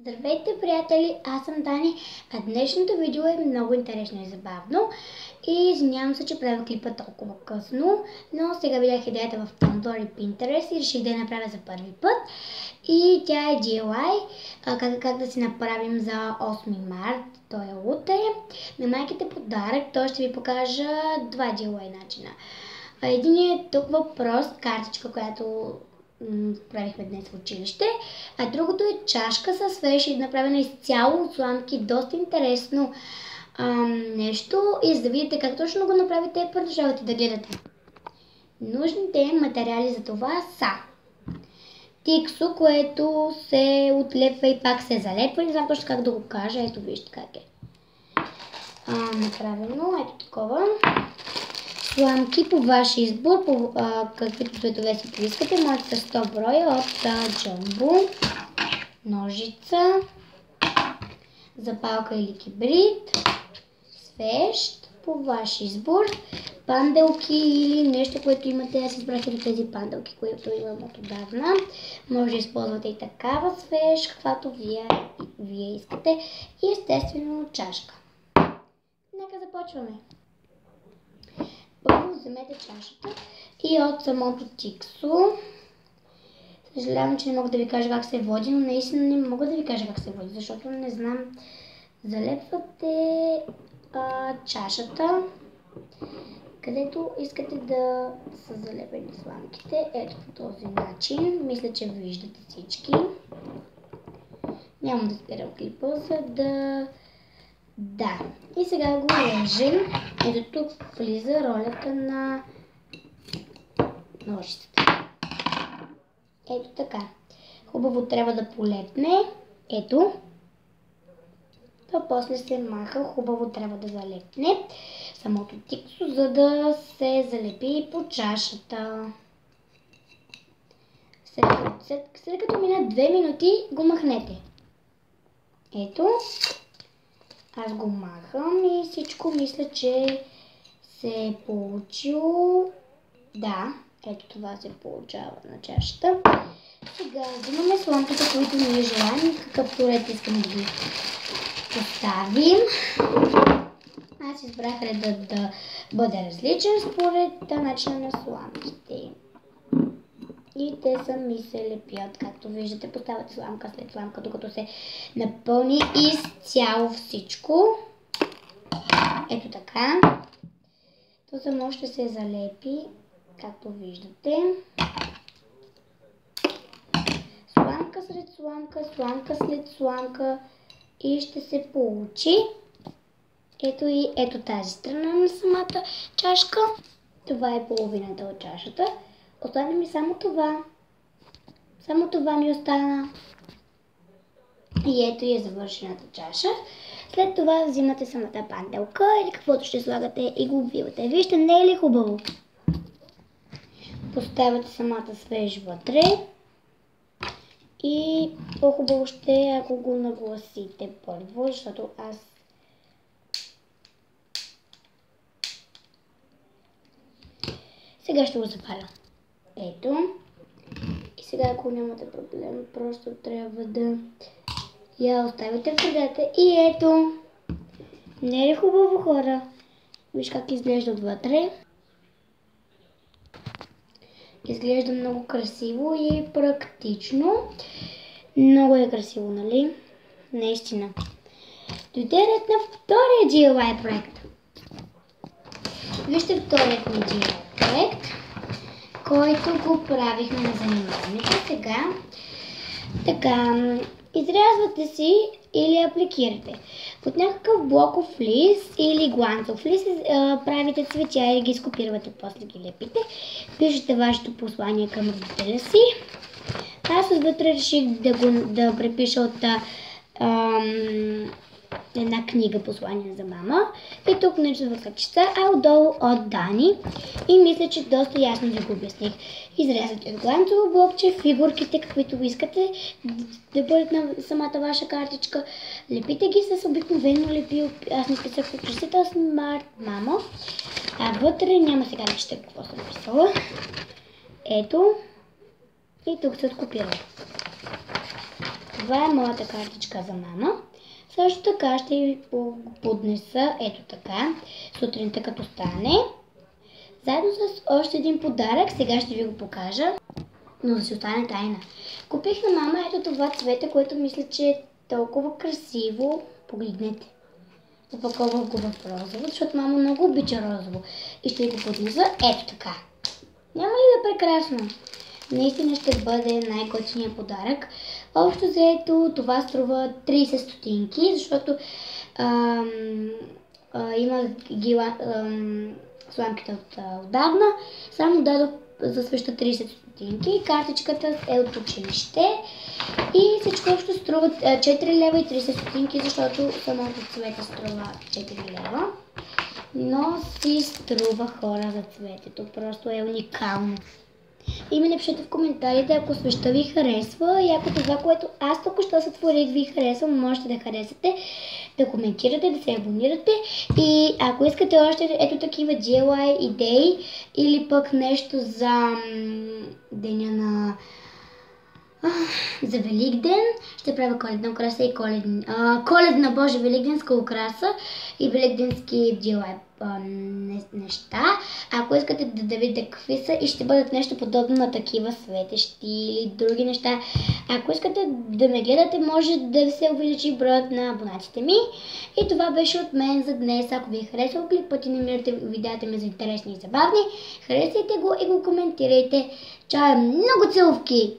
Здравейте, приятели! Аз съм Дани, а днешното видео е много интересно и забавно. И извинявам се, че правя клипа толкова късно, но сега видях идеята в Tumblr и Pinterest и реших да я направя за първи път. И тя е DIY, как да си направим за 8 март, то е утре. На майките подарък, той ще ви покажа два DIY начина. Единият е толкова прост, картичка, която правихме днес в училище, а другото е чашка с свеж и направена изцяло от сламки. Доста интересно нещо, и за да видите как точно го направите, продължавате да гледате. Нужните материали за това са тиксо, което се отлепва и пак се залепва. Не знам точно как да го кажа, ето вижте как е направено, ето такова. Сламки по ваш избор, по каквито цветове си поискате. Моите са 100 броя от Jumbo. Ножица, запалка или кибрид, свещ по ваш избор, панделки или нещо, което имате. Аз избрах и тези панделки, които имам от отдавна. Може да използвате и такава свещ, каквато вие искате. И естествено чашка. Нека започваме. Първо вземете чашата и от самото тиксо. Съжалявам, че не мога да ви кажа как се води, но наистина не мога да ви кажа как се води, защото не знам. Залепвате чашата, където искате да са залепени сламките. Ето по този начин. Мисля, че виждате всички. Няма да спирам клипа, за да... Да. И сега го режем. Ето тук влиза ролята на ножицата. Ето така. Хубаво трябва да полепне. Ето. То после се маха. Хубаво трябва да залепне самото тиксо, за да се залепи по чашата. След като минат 2 минути, го махнете. Ето. Аз го махам и всичко мисля, че се е получило. Да, ето това се получава на чашата. Сега взимаме сламките, които ние желаем и какъвто ред искаме да ги поставим. Аз избрах редът да бъде различен според начина на сламките. И те сами се лепят. Както виждате, поставяте сламка след сламка, докато се напълни изцяло всичко. Ето така. То само ще се залепи, както виждате. Сламка след сламка, сламка след сламка и ще се получи. Ето и ето тази страна на самата чашка. Това е половината от чашата. Остана ми само това. Само това ми остана. И ето е завършената чаша. След това взимате самата панделка или каквото ще слагате и го обвивате. Вижте, не е ли хубаво? Поставяте самата свеж вътре. И по-хубаво ще е, ако го нагласите първо, защото аз сега ще го запаля. Ето. И сега, ако нямате проблем, просто трябва да я оставите в средата. И ето. Не е ли хубаво, хора? Виж как изглежда отвътре. Изглежда много красиво и практично. Много е красиво, нали? Наистина. Дойде ред на втория DIY проект. Вижте вторият ми DIY проект, който го правихме на заниманието. Сега, така, изрязвате си или апликирате. Под някакъв блоков лист или гланцов лист правите цветя и ги скопирате, после ги лепите. Пишете вашето послание към родителя си. Аз отвътре реших да препиша от една книга послания за мама. И тук нещо в къщица, а отдолу от Дани. И мисля, че доста ясно ви го обясних. Изрязвате от гланцово блокче, фигурките, каквито искате да бъдат на самата ваша картичка. Лепите ги с обикновено лепило. Аз написах по красител Smart Mama. А вътре няма сега да чета какво съм написала. Ето. И тук се откопира. Това е моята картичка за мама. Също така ще ви поднеса ето така, сутринта като стане. Заедно с още един подарък, сега ще ви го покажа, но да си остане тайна. Купих на мама ето това цвете, което мисля, че е толкова красиво. Погледнете. Опаковах го в розово, защото мама много обича розово. И ще го поднеса ето така. Няма ли да е прекрасно? Наистина ще бъде най-готиният подарък. Общо заето това струва 30 стотинки, защото има сламките отдавна. Само дадох за свеща 30 стотинки. Картичката е от училище. И всичко общо струва 4 лева и 30 стотинки, защото самото цвете струва 4 лева. Но си струва, хора, за цветето. Просто е уникално. И ми напишете в коментарите, ако свеща ви харесва и ако това, което аз току-що сътворих, ви харесва, можете да харесате, да коментирате, да се абонирате. И ако искате още ето такива DIY идеи или пък нещо за деня на... за Великден, ще правя коледна украса и коледна, боже, великденска украса и великденски DIY неща. Ако искате да видите какви са и ще бъдат нещо подобно на такива светещи или други неща. Ако искате да ме гледате, може да се увеличи броят на абонатите ми. И това беше от мен за днес. Ако ви е харесал клипът и намирате видеята ми за интересни и забавни, харесайте го и го коментирайте. Чао, много целувки!